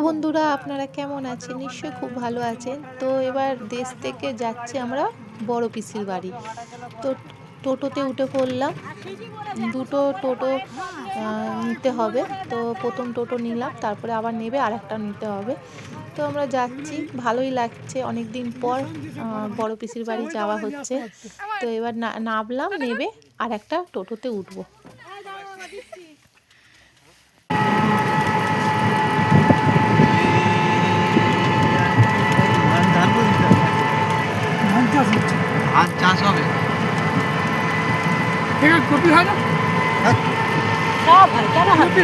বন্ধুরা, আপনারা কেমন আছেন? নিশ্চয়ই খুব ভালো আছেন। তো এবার দেশ থেকে যাচ্ছি আমরা বড় পিসির বাড়ি। তো টোটোতে উঠে পড়লাম। দুটো টোটো নিতে হবে। তো প্রথম টোটো নিলাম, তারপরে আবার নেবে আরেকটা নিতে হবে। তো আমরা যাচ্ছি, ভালোই লাগছে, অনেক দিন পর বড় পিসির বাড়ি যাওয়া হচ্ছে। তো এবার নামলাম, নেবে আর একটা টোটোতে উঠবো। ধান চাষ হবে, কপি হয় না? সব হয়, কেন হবে?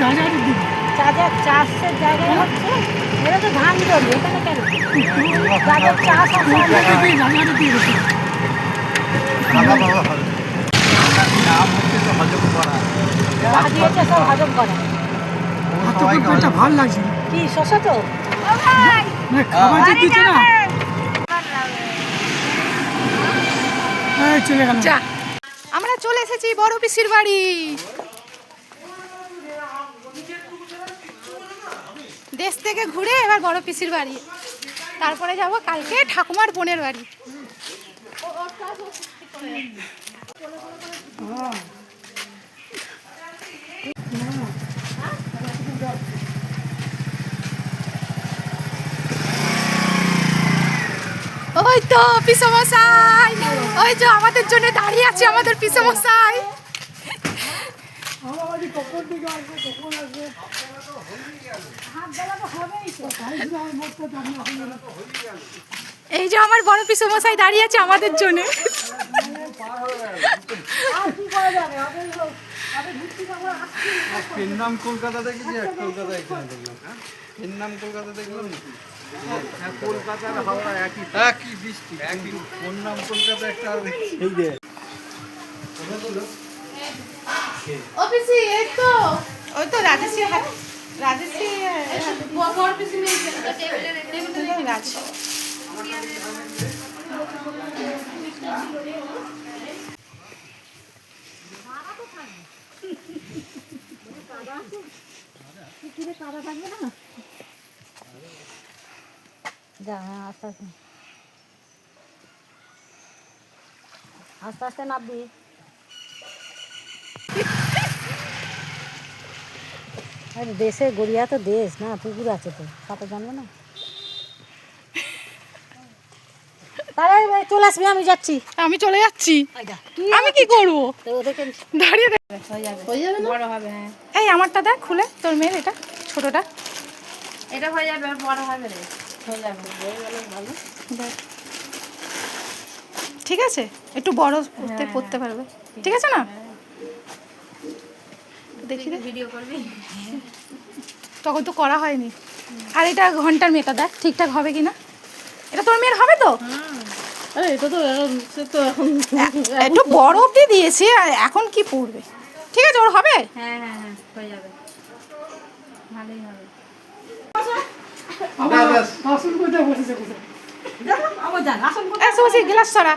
চাষের জায়গায় হচ্ছে, এটা তো ধান জমি, এখানে কেন? যাদের চাষ আছে নাম হচ্ছে তো হজম করা। রাজি হচ্ছে সব হজম করা। ভালো লাগছে কি শশা তো? খাবার যে দিচ্ছে না, চলে গেল। আমরা চলে এসেছি বড় পিসির বাড়ি। দেশ থেকে ঘুরে এবার বড় পিসির বাড়ি, তারপরে যাব কালকে ঠাকুমার বোনের বাড়ি। ওই তো পিসমশাই, ওই যে আমাদের জন্য দাঁড়িয়ে আছে আমাদের পিসমশাই। এই যে আমার বড় পিসমশাই দাঁড়িয়ে আছে আমাদের জন্য। এর নাম কলকাতা দেখেছি, কলকাতা এখানে দেখলাম। এর নাম কলকাতা দেখলাম না, কলকাতার হাওড়া একই বৃষ্টি, একই ওর নাম কলকাতা একটা এই যে অফিসি এই তো ওই তো রাজেশী রাজেশী বড় পিসি নেই টেবিলে রাজ। আস্তে আস্তে নামবি। দেশে গড়িয়া তো দেশ না, পুকুর আছে তো, সাঁতার জানবো না? তাহলে চলে আসবি, আমি যাচ্ছি। আমি চলে যাচ্ছি, আমি কি করবো? দাঁড়িয়ে হয়ে যাবে না? বড় হবে, হ্যাঁ। এই আমারটা দেখ খুলে, তোর মেয়ের এটা ছোটটা। এটা হয়ে যাবে, বড় হবে রে, হয়ে যাবে, হয়ে গেলে ভালো। ঠিক আছে, একটু বড় পড়তে পারবে, ঠিক আছে না? দেখি ভিডিও করবি? তখন তো করা হয়নি। আর এটা ঘন্টার মেয়েটা দেখ ঠিকঠাক হবে কিনা। এটা তোর মেয়ের হবে তো? এটা তো এখন একটু বড় অব্দি দিয়েছে, আর এখন কি পড়বে? ঠিক আছে, ওর হবে। হ্যাঁ হ্যাঁ হ্যাঁ, হয়ে যাবে, ভালোই হবে। আসল কোথায় বসেছে? আমার যান আসল এসে গ্লাস ছড়া।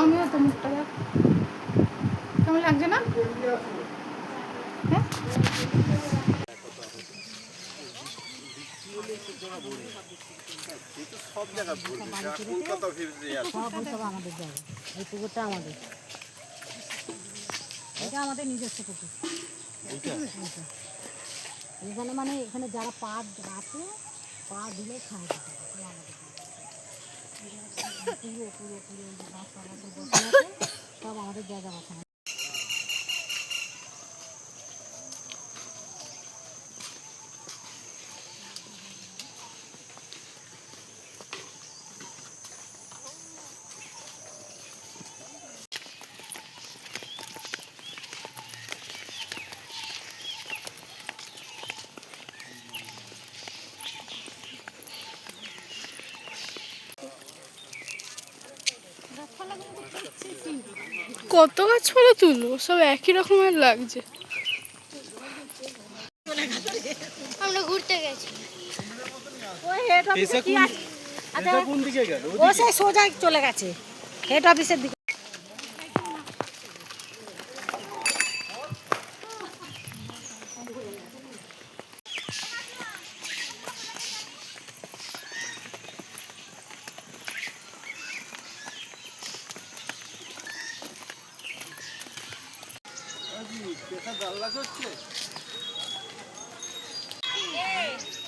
আমিও তো মুখটা দেখ কেমন লাগছে না? হ্যাঁ, সব জায়গা কলকাতা সব আমাদের জায়গা, এই পুকুরটা আমাদের, এটা আমাদের নিজস্ব পুকুর। এখানে মানে এখানে যারা পা আছে, পা দিলে খায়, পুরো পুরো পুরো গাছপালা সব বসে আছে, সব আমাদের জায়গা বসানো। কত গাছপালা তুলবো, সব একই রকমের লাগছে। আমরা ঘুরতে গেছি। ওই হেড অফিসে কি আছে? আচ্ছা কোন দিকে গেল? ও সেই সোজা চলে গেছে হেড অফিসের দিকে।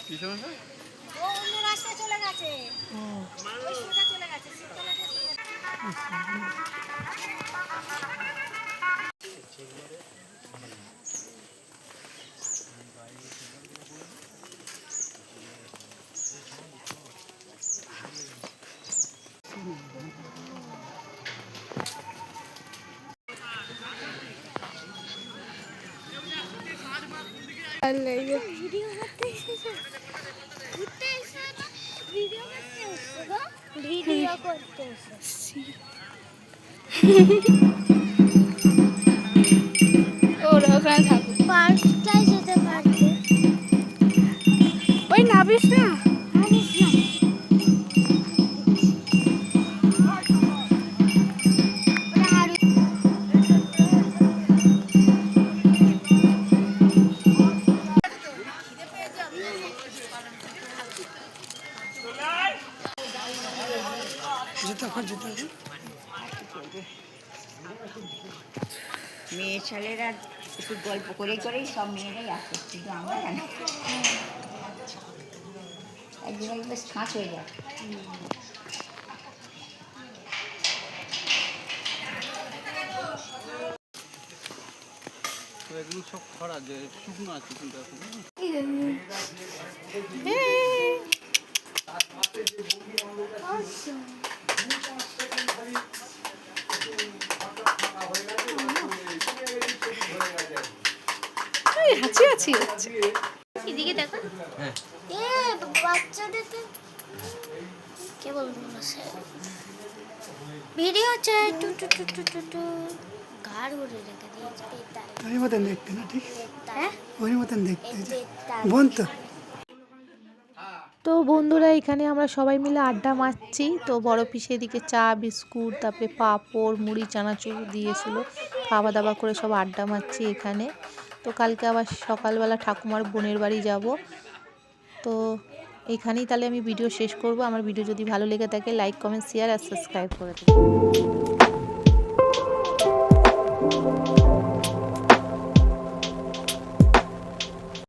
কি সমস্যা? ও অন্য রাস্তায় চলে গেছে। ওই সোজা চলে গেছে, শিবতলাতে চলে গেছে। আর লাগবে। ভিডিও করতে এসেছে। ঘুরতে এসে ভিডিও করতে এসেছে গো। ভিডিও করতে এসেছে। ওরা ওখানে থাকুক, পার্কটায় যেতে পারবে। ওই নাবিস না। জানিস না? ওরা আরো মেয়ে ছেলেরা একটু গল্প করে করেই সব মেয়েরাই আসে, কিন্তু আমরা জানি একদিন বেশ খাঁচ হয়ে যায়। তো এগুলো সব খরা যে শুকনো আছে কিন্তু এখন। হাঁচি হাঁচি হচ্ছে। এদিকে দেখো। এ বাচ্চাদের তো কে বলবো না সে ভিডিও হচ্ছে two two two two two two ঘাড় ঘুরে রেখে দিয়েছে পেটায়। ওই মতন দেখতে না, ঠিক হ্যাঁ ওই মতন দেখতে পেটায়। বোন তো। তো বন্ধুরা এখানে আমরা সবাই মিলে আড্ডা মারছি। তো বড় পিসে এদিকে চা বিস্কুট তারপরে পাঁপড় মুড়ি চানাচুর দিয়েছিল, খাওয়া দাওয়া করে সব আড্ডা মারছি এখানে। তো কালকে আবার সকালবেলা ঠাকুমার বোনের বাড়ি যাব। তো এখানেই তাহলে আমি ভিডিও শেষ করব। আমার ভিডিও যদি ভালো লেগে থাকে লাইক কমেন্ট শেয়ার আর সাবস্ক্রাইব করে দেবেন।